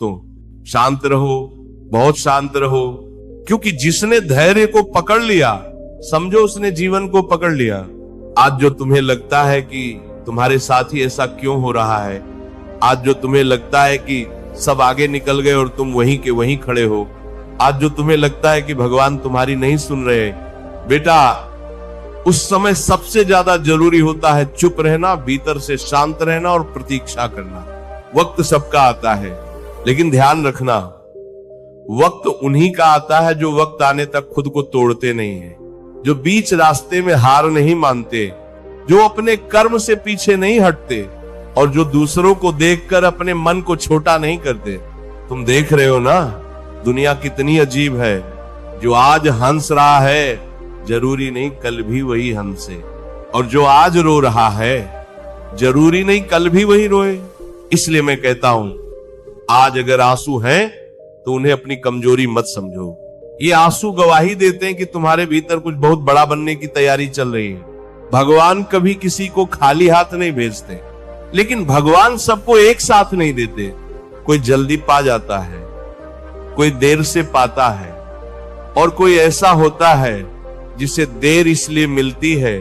तो शांत रहो, बहुत शांत रहो, क्योंकि जिसने धैर्य को पकड़ लिया, समझो उसने जीवन को पकड़ लिया। आज जो तुम्हें लगता है कि तुम्हारे साथ ही ऐसा क्यों हो रहा है, आज जो तुम्हें लगता है कि सब आगे निकल गए और तुम वहीं के वहीं खड़े हो, आज जो तुम्हें लगता है कि भगवान तुम्हारी नहीं सुन रहे, बेटा उस समय सबसे ज्यादा जरूरी होता है चुप रहना, भीतर से शांत रहना और प्रतीक्षा करना। वक्त सबका आता है, लेकिन ध्यान रखना वक्त उन्हीं का आता है जो वक्त आने तक खुद को तोड़ते नहीं है, जो बीच रास्ते में हार नहीं मानते, जो अपने कर्म से पीछे नहीं हटते और जो दूसरों को देखकर अपने मन को छोटा नहीं करते। तुम देख रहे हो ना, दुनिया कितनी अजीब है। जो आज हंस रहा है जरूरी नहीं कल भी वही हंसे, और जो आज रो रहा है जरूरी नहीं कल भी वही रोए। इसलिए मैं कहता हूं, आज अगर आंसू हैं तो उन्हें अपनी कमजोरी मत समझो। ये आंसू गवाही देते हैं कि तुम्हारे भीतर कुछ बहुत बड़ा बनने की तैयारी चल रही है। भगवान कभी किसी को खाली हाथ नहीं भेजते, लेकिन भगवान सबको एक साथ नहीं देते। कोई जल्दी पा जाता है, कोई देर से पाता है, और कोई ऐसा होता है जिसे देर इसलिए मिलती है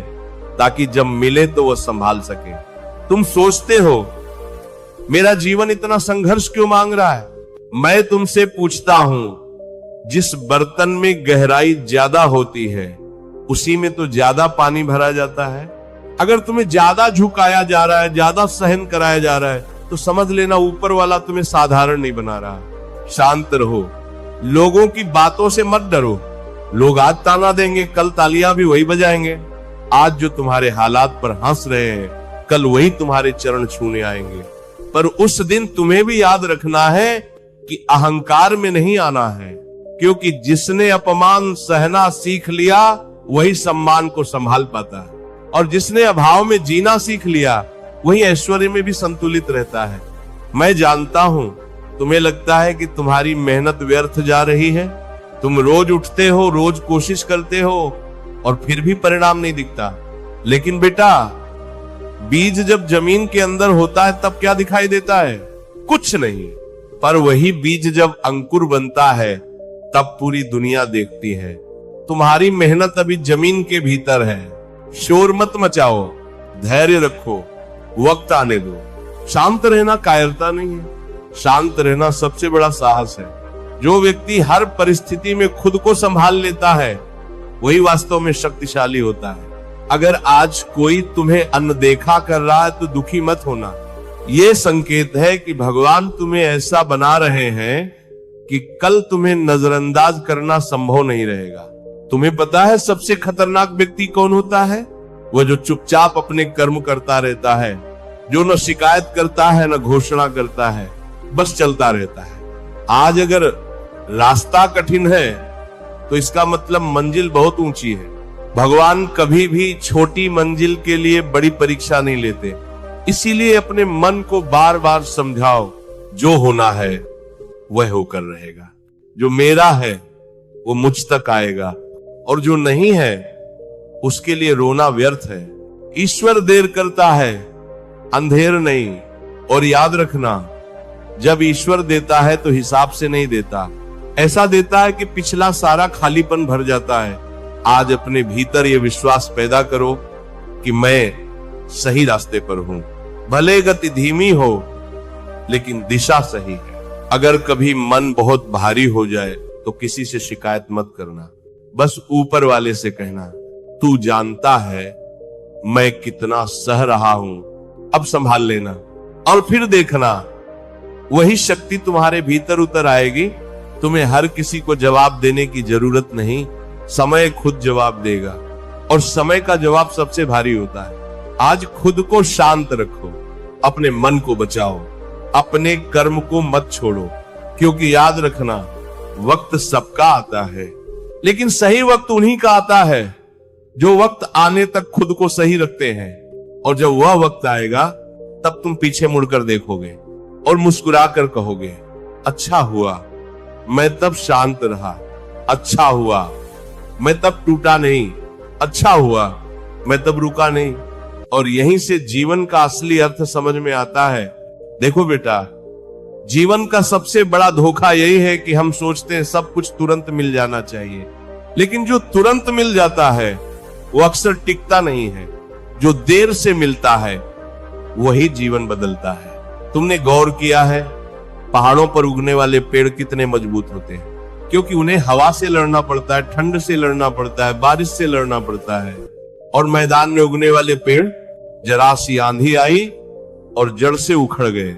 ताकि जब मिले तो वह संभाल सके। तुम सोचते हो मेरा जीवन इतना संघर्ष क्यों मांग रहा है? मैं तुमसे पूछता हूं, जिस बर्तन में गहराई ज्यादा होती है उसी में तो ज्यादा पानी भरा जाता है। अगर तुम्हें ज्यादा झुकाया जा रहा है, ज्यादा सहन कराया जा रहा है, तो समझ लेना ऊपर वाला तुम्हें साधारण नहीं बना रहा। शांत रहो, लोगों की बातों से मत डरो। लोग आज ताना देंगे, कल तालियां भी वही बजाएंगे। आज जो तुम्हारे हालात पर हंस रहे हैं, कल वही तुम्हारे चरण छूने आएंगे। पर उस दिन तुम्हें भी याद रखना है कि अहंकार में नहीं आना है, क्योंकि जिसने अपमान सहना सीख लिया वही सम्मान को संभाल पाता है, और जिसने अभाव में जीना सीख लिया वही ऐश्वर्य में भी संतुलित रहता है। मैं जानता हूं तुम्हें लगता है कि तुम्हारी मेहनत व्यर्थ जा रही है। तुम रोज उठते हो, रोज कोशिश करते हो और फिर भी परिणाम नहीं दिखता। लेकिन बेटा, बीज जब जमीन के अंदर होता है तब क्या दिखाई देता है? कुछ नहीं। पर वही बीज जब अंकुर बनता है तब पूरी दुनिया देखती है। तुम्हारी मेहनत अभी जमीन के भीतर है। शोर मत मचाओ, धैर्य रखो, वक्त आने दो। शांत रहना कायरता नहीं है, शांत रहना सबसे बड़ा साहस है। जो व्यक्ति हर परिस्थिति में खुद को संभाल लेता है वही वास्तव में शक्तिशाली होता है। अगर आज कोई तुम्हें अनदेखा कर रहा है तो दुखी मत होना। ये संकेत है कि भगवान तुम्हें ऐसा बना रहे हैं कि कल तुम्हें नजरअंदाज करना संभव नहीं रहेगा। तुम्हें पता है सबसे खतरनाक व्यक्ति कौन होता है? वह जो चुपचाप अपने कर्म करता रहता है, जो न शिकायत करता है न घोषणा करता है, बस चलता रहता है। आज अगर रास्ता कठिन है तो इसका मतलब मंजिल बहुत ऊंची है। भगवान कभी भी छोटी मंजिल के लिए बड़ी परीक्षा नहीं लेते। इसीलिए अपने मन को बार बार समझाओ, जो होना है वह होकर रहेगा। जो मेरा है वो मुझ तक आएगा, और जो नहीं है उसके लिए रोना व्यर्थ है। ईश्वर देर करता है, अंधेर नहीं। और याद रखना, जब ईश्वर देता है तो हिसाब से नहीं देता। ऐसा देता है कि पिछला सारा खालीपन भर जाता है। आज अपने भीतर यह विश्वास पैदा करो कि मैं सही रास्ते पर हूं। भले गति धीमी हो लेकिन दिशा सही है। अगर कभी मन बहुत भारी हो जाए तो किसी से शिकायत मत करना, बस ऊपर वाले से कहना, तू जानता है मैं कितना सह रहा हूं, अब संभाल लेना। और फिर देखना, वही शक्ति तुम्हारे भीतर उतर आएगी। तुम्हें हर किसी को जवाब देने की जरूरत नहीं, समय खुद जवाब देगा, और समय का जवाब सबसे भारी होता है। आज खुद को शांत रखो, अपने मन को बचाओ, अपने कर्म को मत छोड़ो, क्योंकि याद रखना, वक्त सबका आता है, लेकिन सही वक्त उन्हीं का आता है जो वक्त आने तक खुद को सही रखते हैं। और जब वह वक्त आएगा तब तुम पीछे मुड़कर देखोगे और मुस्कुरा कर कहोगे, अच्छा हुआ मैं तब शांत रहा, अच्छा हुआ मैं तब टूटा नहीं, अच्छा हुआ मैं तब रुका नहीं। और यहीं से जीवन का असली अर्थ समझ में आता है। देखो बेटा, जीवन का सबसे बड़ा धोखा यही है कि हम सोचते हैं सब कुछ तुरंत मिल जाना चाहिए, लेकिन जो तुरंत मिल जाता है वो अक्सर टिकता नहीं है। जो देर से मिलता है वही जीवन बदलता है। तुमने गौर किया है पहाड़ों पर उगने वाले पेड़ कितने मजबूत होते हैं? क्योंकि उन्हें हवा से लड़ना पड़ता है, ठंड से लड़ना पड़ता है, बारिश से लड़ना पड़ता है। और मैदान में उगने वाले पेड़ जरा सी आंधी आई और जड़ से उखड़ गए।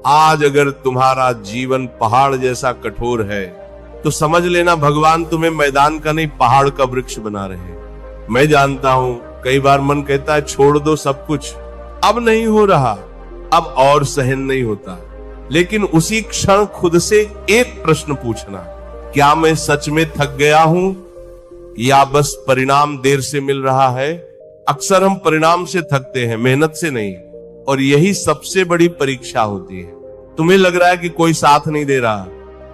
आज अगर तुम्हारा जीवन पहाड़ जैसा कठोर है तो समझ लेना भगवान तुम्हें मैदान का नहीं पहाड़ का वृक्ष बना रहे हैं। मैं जानता हूं कई बार मन कहता है छोड़ दो सब कुछ, अब नहीं हो रहा, अब और सहन नहीं होता। लेकिन उसी क्षण खुद से एक प्रश्न पूछना, क्या मैं सच में थक गया हूं या बस परिणाम देर से मिल रहा है? अक्सर हम परिणाम से थकते हैं, मेहनत से नहीं। और यही सबसे बड़ी परीक्षा होती है। तुम्हें लग रहा है कि कोई साथ नहीं दे रहा,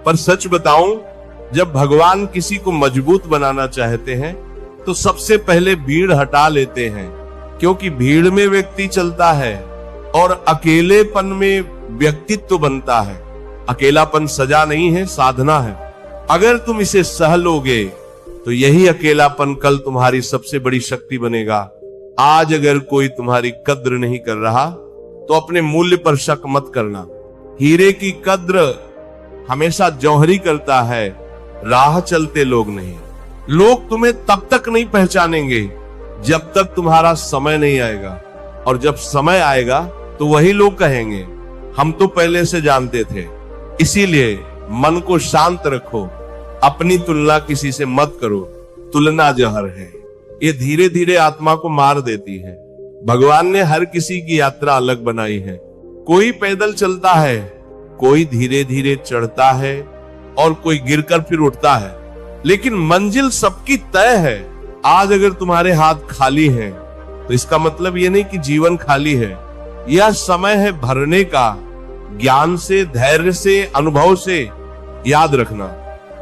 पर सच बताऊं, जब भगवान किसी को मजबूत बनाना चाहते हैं तो सबसे पहले भीड़ हटा लेते हैं, क्योंकि भीड़ में व्यक्ति चलता है और अकेलेपन में व्यक्तित्व बनता है। अकेलापन सजा नहीं है, साधना है। अगर तुम इसे सह लोगे तो यही अकेलापन कल तुम्हारी सबसे बड़ी शक्ति बनेगा। आज अगर कोई तुम्हारी कद्र नहीं कर रहा तो अपने मूल्य पर शक मत करना। हीरे की कद्र हमेशा जौहरी करता है, राह चलते लोग नहीं। लोग तुम्हें तब तक नहीं पहचानेंगे जब तक तुम्हारा समय नहीं आएगा, और जब समय आएगा तो वही लोग कहेंगे हम तो पहले से जानते थे। इसीलिए मन को शांत रखो, अपनी तुलना किसी से मत करो। तुलना जहर है, ये धीरे धीरे आत्मा को मार देती है। भगवान ने हर किसी की यात्रा अलग बनाई है। कोई पैदल चलता है, कोई धीरे धीरे चढ़ता है और कोई गिरकर फिर उठता है, लेकिन मंजिल सबकी तय है। आज अगर तुम्हारे हाथ खाली हैं तो इसका मतलब ये नहीं कि जीवन खाली है। यह समय है भरने का, ज्ञान से, धैर्य से, अनुभव से। याद रखना,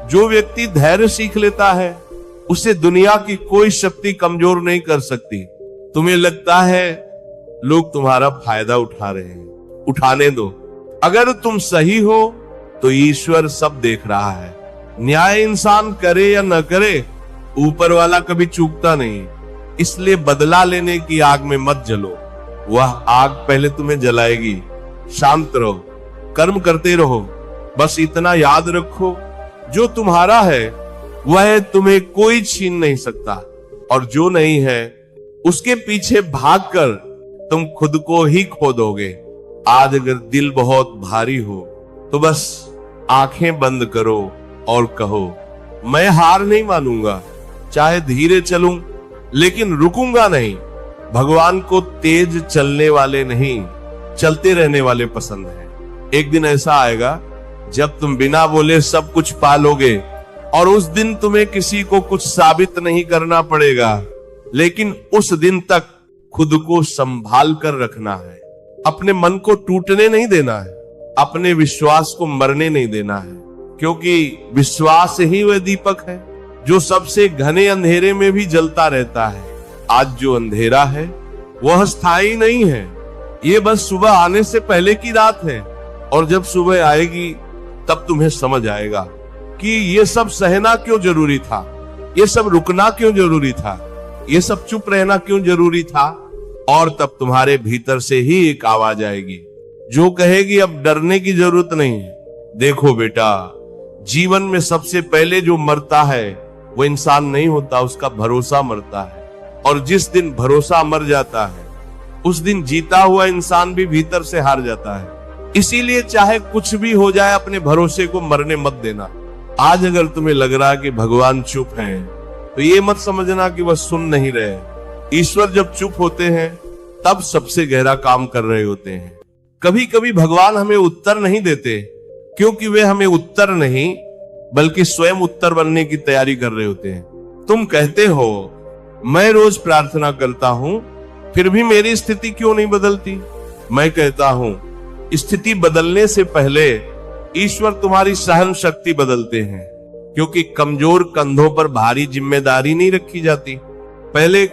जो व्यक्ति धैर्य सीख लेता है उसे दुनिया की कोई शक्ति कमजोर नहीं कर सकती। तुम्हें लगता है लोग तुम्हारा फायदा उठा रहे हैं, उठाने दो। अगर तुम सही हो तो ईश्वर सब देख रहा है। न्याय इंसान करे या न करे, ऊपर वाला कभी चूकता नहीं। इसलिए बदला लेने की आग में मत जलो, वह आग पहले तुम्हें जलाएगी। शांत रहो, कर्म करते रहो। बस इतना याद रखो, जो तुम्हारा है वह तुम्हें कोई छीन नहीं सकता, और जो नहीं है उसके पीछे भागकर तुम खुद को ही खो दोगे। आज अगर दिल बहुत भारी हो तो बस आंखें बंद करो और कहो, मैं हार नहीं मानूंगा, चाहे धीरे चलूं लेकिन रुकूंगा नहीं। भगवान को तेज चलने वाले नहीं, चलते रहने वाले पसंद है। एक दिन ऐसा आएगा जब तुम बिना बोले सब कुछ पालोगे, और उस दिन तुम्हें किसी को कुछ साबित नहीं करना पड़ेगा। लेकिन उस दिन तक खुद को संभाल कर रखना है। अपने मन को टूटने नहीं देना है, अपने विश्वास को मरने नहीं देना है, क्योंकि विश्वास ही वह दीपक है जो सबसे घने अंधेरे में भी जलता रहता है। आज जो अंधेरा है वह स्थायी नहीं है, ये बस सुबह आने से पहले की रात है। और जब सुबह आएगी तब तुम्हें समझ आएगा कि ये सब सहना क्यों जरूरी था, ये सब रुकना क्यों जरूरी था, ये सब चुप रहना क्यों जरूरी था। और तब तुम्हारे भीतर से ही एक आवाज आएगी जो कहेगी अब डरने की जरूरत नहीं है। देखो बेटा, जीवन में सबसे पहले जो मरता है वो इंसान नहीं होता, उसका भरोसा मरता है। और जिस दिन भरोसा मर जाता है उस दिन जीता हुआ इंसान भी भीतर से हार जाता है। इसीलिए चाहे कुछ भी हो जाए, अपने भरोसे को मरने मत देना। आज अगर तुम्हें लग रहा है कि भगवान चुप हैं, तो ये मत समझना कि वह सुन नहीं रहे। ईश्वर जब चुप होते हैं तब सबसे गहरा काम कर रहे होते हैं। कभी कभी भगवान हमें उत्तर नहीं देते, क्योंकि वे हमें उत्तर नहीं बल्कि स्वयं उत्तर बनने की तैयारी कर रहे होते हैं। तुम कहते हो मैं रोज प्रार्थना करता हूं, फिर भी मेरी स्थिति क्यों नहीं बदलती? मैं कहता हूं स्थिति बदलने से पहले ईश्वर तुम्हारी सहन शक्ति बदलते हैं, क्योंकि कमजोर कंधों पर भारी जिम्मेदारी नहीं रखी जाती। पहले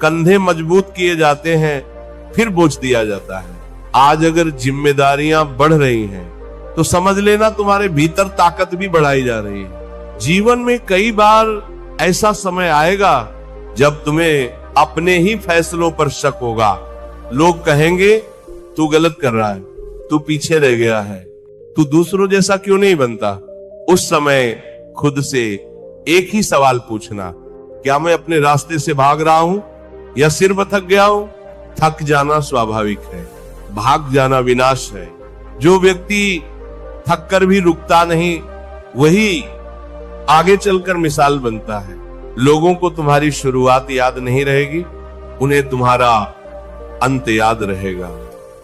कंधे मजबूत किए जाते हैं, फिर बोझ दिया जाता है। आज अगर जिम्मेदारियां बढ़ रही हैं तो तो समझ लेना तुम्हारे भीतर ताकत भी बढ़ाई जा रही है। जीवन में कई बार ऐसा समय आएगा जब तुम्हें अपने ही फैसलों पर शक होगा। लोग कहेंगे तू गलत कर रहा है, तू पीछे रह गया है, तू दूसरों जैसा क्यों नहीं बनता। उस समय खुद से एक ही सवाल पूछना, क्या मैं अपने रास्ते से भाग रहा हूं या सिर थक गया हूं? थक जाना स्वाभाविक है, भाग जाना विनाश है। जो व्यक्ति थक कर भी रुकता नहीं, वही आगे चलकर मिसाल बनता है। लोगों को तुम्हारी शुरुआत याद नहीं रहेगी, उन्हें तुम्हारा अंत याद रहेगा।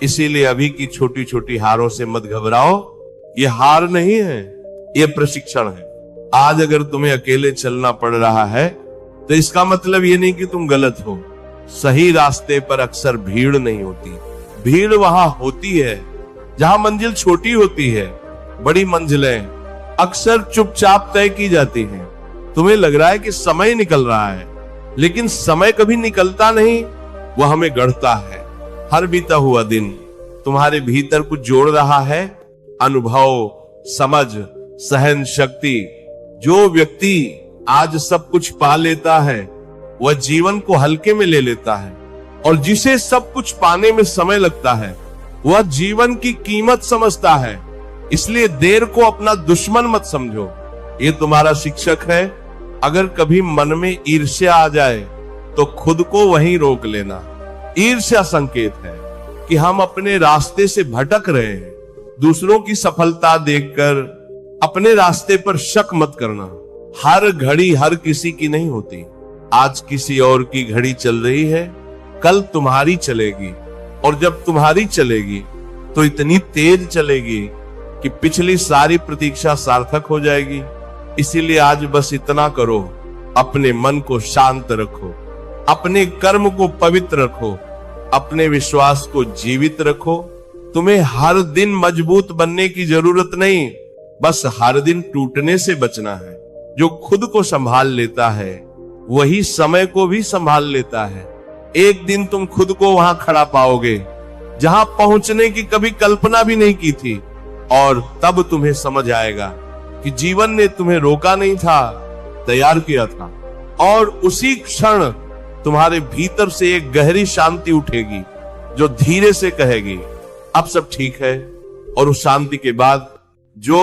इसीलिए अभी की छोटी छोटी हारों से मत घबराओ। ये हार नहीं है, ये प्रशिक्षण है। आज अगर तुम्हें अकेले चलना पड़ रहा है तो इसका मतलब ये नहीं कि तुम गलत हो। सही रास्ते पर अक्सर भीड़ नहीं होती। भीड़ वहां होती है जहां मंजिल छोटी होती है। बड़ी मंजिलें अक्सर चुपचाप तय की जाती हैं। तुम्हें लग रहा है कि समय निकल रहा है, लेकिन समय कभी निकलता नहीं, वह हमें गढ़ता है। हर बीता हुआ दिन तुम्हारे भीतर कुछ जोड़ रहा है। अनुभव, समझ, सहन शक्ति। जो व्यक्ति आज सब कुछ पा लेता है वह जीवन को हल्के में ले लेता है, और जिसे सब कुछ पाने में समय लगता है वह जीवन की कीमत समझता है। इसलिए देर को अपना दुश्मन मत समझो, ये तुम्हारा शिक्षक है। अगर कभी मन में ईर्ष्या आ जाए तो खुद को वहीं रोक लेना। ईर्ष्या संकेत है कि हम अपने रास्ते से भटक रहे हैं। दूसरों की सफलता देखकर अपने रास्ते पर शक मत करना। हर घड़ी हर किसी की नहीं होती। आज किसी और की घड़ी चल रही है, कल तुम्हारी चलेगी, और जब तुम्हारी चलेगी तो इतनी तेज चलेगी कि पिछली सारी प्रतीक्षा सार्थक हो जाएगी। इसीलिए आज बस इतना करो, अपने मन को शांत रखो, अपने कर्म को पवित्र रखो, अपने विश्वास को जीवित रखो। तुम्हें हर दिन मजबूत बनने की जरूरत नहीं, बस हर दिन टूटने से बचना है। जो खुद को संभाल लेता है वही समय को भी संभाल लेता है। एक दिन तुम खुद को वहां खड़ा पाओगे जहां पहुंचने की कभी कल्पना भी नहीं की थी, और तब तुम्हें समझ आएगा कि जीवन ने तुम्हें रोका नहीं था, तैयार किया था। और उसी क्षण तुम्हारे भीतर से एक गहरी शांति उठेगी जो धीरे से कहेगी अब सब ठीक है। और उस शांति के बाद जो